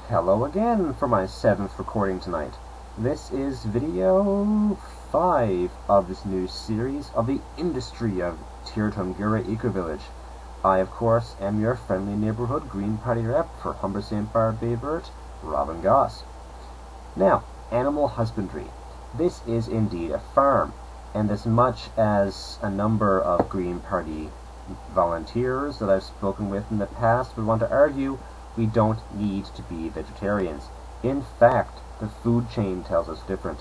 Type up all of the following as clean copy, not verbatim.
Hello again for my 7th recording tonight. This is video 5 of this new series of the industry of Tirtumgura Eco-Village. I, of course, am your friendly neighborhood Green Party rep for Humber St. Barb Bayburt, Robin Goss. Now, animal husbandry. This is indeed a farm, and as much as a number of Green Party volunteers that I've spoken with in the past would want to argue, we don't need to be vegetarians. In fact, the food chain tells us different.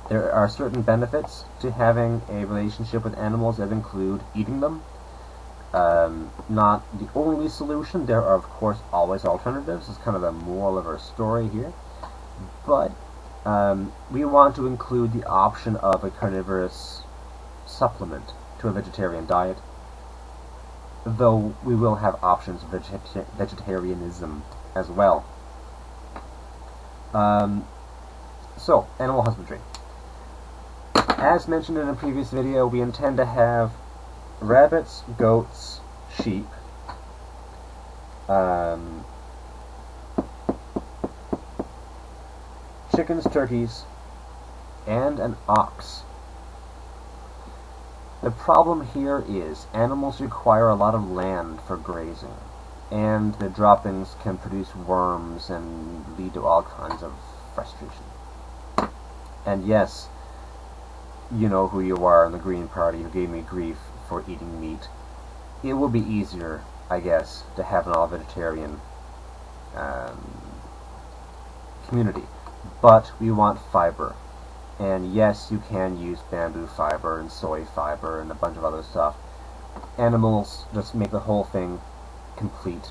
There are certain benefits to having a relationship with animals that include eating them. Not the only solution. There are, of course, always alternatives. It's kind of the moral of our story here. But we want to include the option of a carnivorous supplement to a vegetarian diet, though we will have options of vegetarianism as well. So, animal husbandry. As mentioned in a previous video, we intend to have rabbits, goats, sheep, chickens, turkeys, and an ox. The problem here is animals require a lot of land for grazing, and the droppings can produce worms and lead to all kinds of frustration. And yes, you know who you are in the Green Party who gave me grief for eating meat. It will be easier, I guess, to have an all-vegetarian community, but we want fiber. And yes, you can use bamboo fiber and soy fiber and a bunch of other stuff. Animals just make the whole thing complete.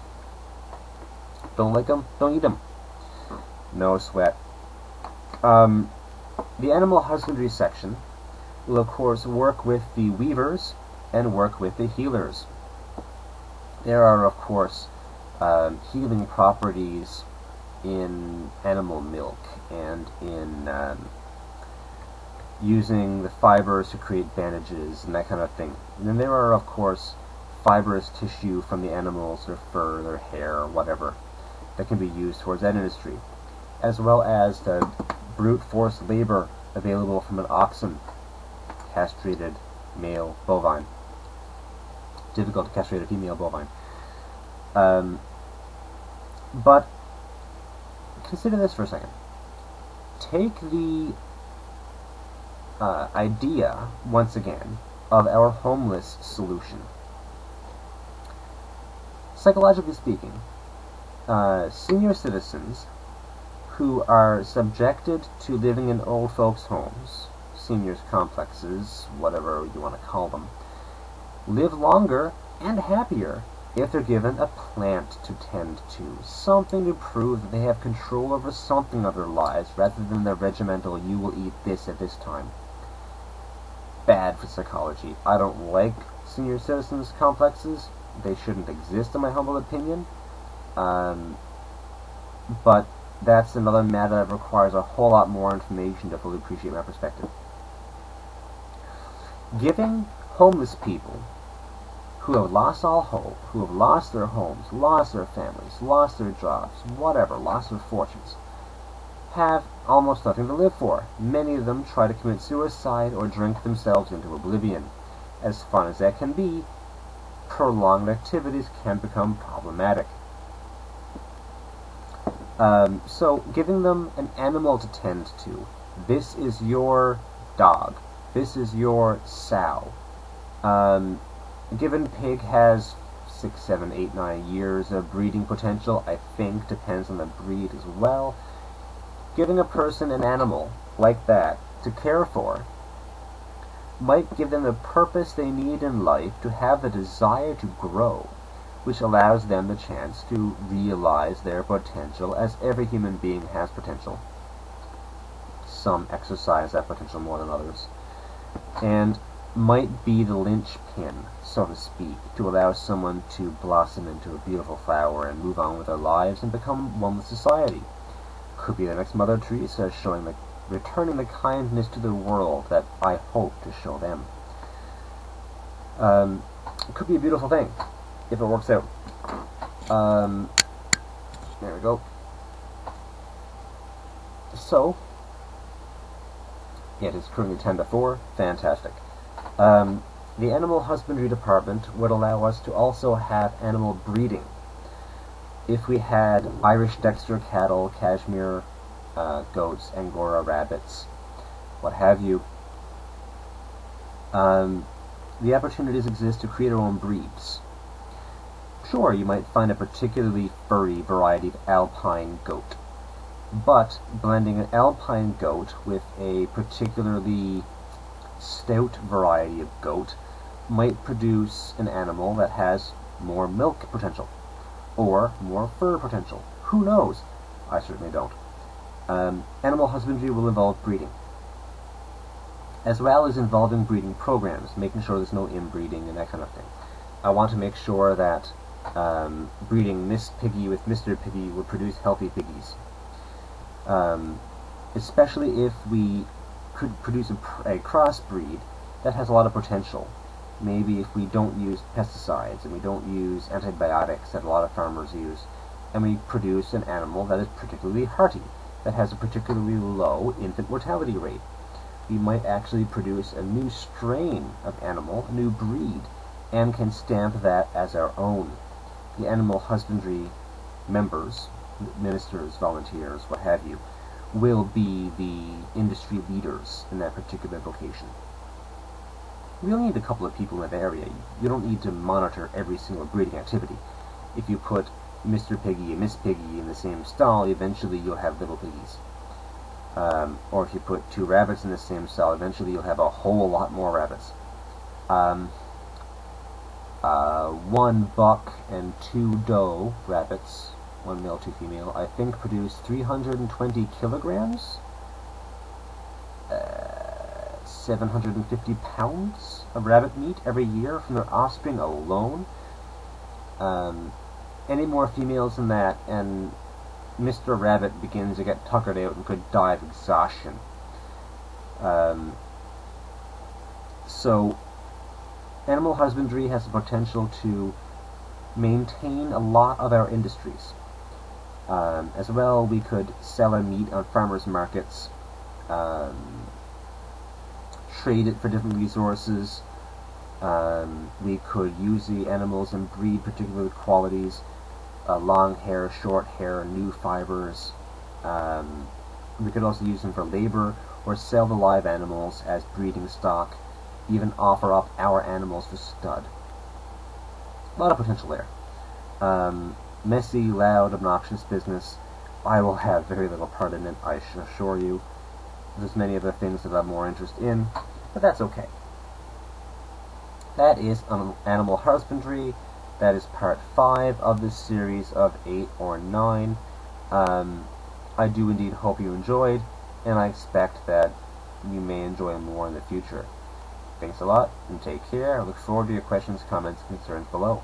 Don't like them? Don't eat them. No sweat. The animal husbandry section will, of course, work with the weavers and work with the healers. There are, of course, healing properties in animal milk and in using the fibers to create bandages and that kind of thing. And then there are, of course, fibrous tissue from the animals, their fur, their hair, or whatever, that can be used towards that industry, as well as the brute force labor available from an oxen, castrated male bovine. Difficult to castrate a female bovine. But consider this for a second. Take the idea, once again, of our homeless solution. Psychologically speaking, senior citizens who are subjected to living in old folks' homes, seniors complexes, whatever you want to call them, live longer and happier if they're given a plant to tend to, something to prove that they have control over something of their lives rather than the regimental "you will eat this at this time." Bad for psychology. I don't like senior citizens complexes. They shouldn't exist, in my humble opinion. But that's another matter that requires a whole lot more information to fully appreciate my perspective. Giving homeless people who have lost all hope, who have lost their homes, lost their families, lost their jobs, whatever, lost their fortunes, have almost nothing to live for. Many of them try to commit suicide or drink themselves into oblivion. As fun as that can be, prolonged activities can become problematic. So giving them an animal to tend to. This is your dog. This is your sow. A given pig has 6, 7, 8, 9 years of breeding potential, I think. Depends on the breed as well. Giving a person an animal like that to care for might give them the purpose they need in life to have the desire to grow, which allows them the chance to realize their potential, as every human being has potential. Some exercise that potential more than others, and might be the linchpin, so to speak, to allow someone to blossom into a beautiful flower and move on with their lives and become one with society. Could be the next Mother Teresa, returning the kindness to the world that I hope to show them. It could be a beautiful thing if it works out. There we go. So, it is currently 10 to 4. Fantastic. The Animal Husbandry Department would allow us to also have animal breeding. If we had Irish Dexter cattle, Cashmere goats, Angora rabbits, what have you, the opportunities exist to create our own breeds. Sure, you might find a particularly furry variety of alpine goat, but blending an alpine goat with a particularly stout variety of goat might produce an animal that has more milk potential, or more fur potential. Who knows? I certainly don't. Animal husbandry will involve breeding, as well as involving breeding programs, making sure there's no inbreeding and that kind of thing. I want to make sure that breeding Miss Piggy with Mr. Piggy will produce healthy piggies. Especially if we could produce a crossbreed that has a lot of potential. Maybe if we don't use pesticides and we don't use antibiotics that a lot of farmers use, and we produce an animal that is particularly hearty, that has a particularly low infant mortality rate. We might actually produce a new strain of animal, a new breed, and can stamp that as our own. The animal husbandry members, ministers, volunteers, what have you, will be the industry leaders in that particular vocation. We only need a couple of people in that area. You don't need to monitor every single breeding activity. If you put Mr. Piggy and Miss Piggy in the same stall, eventually you'll have little piggies. Or if you put two rabbits in the same stall, eventually you'll have a whole lot more rabbits. 1 buck and 2 doe rabbits, 1 male, 2 female, I think produce 320 kilograms, 750 pounds of rabbit meat every year from their offspring alone. Any more females than that, and Mr. Rabbit begins to get tuckered out and could die of exhaustion. So, animal husbandry has the potential to maintain a lot of our industries. As well, we could sell our meat on farmers' markets, trade it for different resources. We could use the animals and breed particular qualities, long hair, short hair, new fibers. We could also use them for labor, or sell the live animals as breeding stock, even offer up our animals for stud. A lot of potential there. Messy, loud, obnoxious business. I will have very little part in it, I should assure you. There's many other things that I have more interest in, but that's okay. That is animal husbandry. That is part 5 of this series of 8 or 9. I do indeed hope you enjoyed, and I expect that you may enjoy more in the future. Thanks a lot, and take care. I look forward to your questions, comments, and concerns below.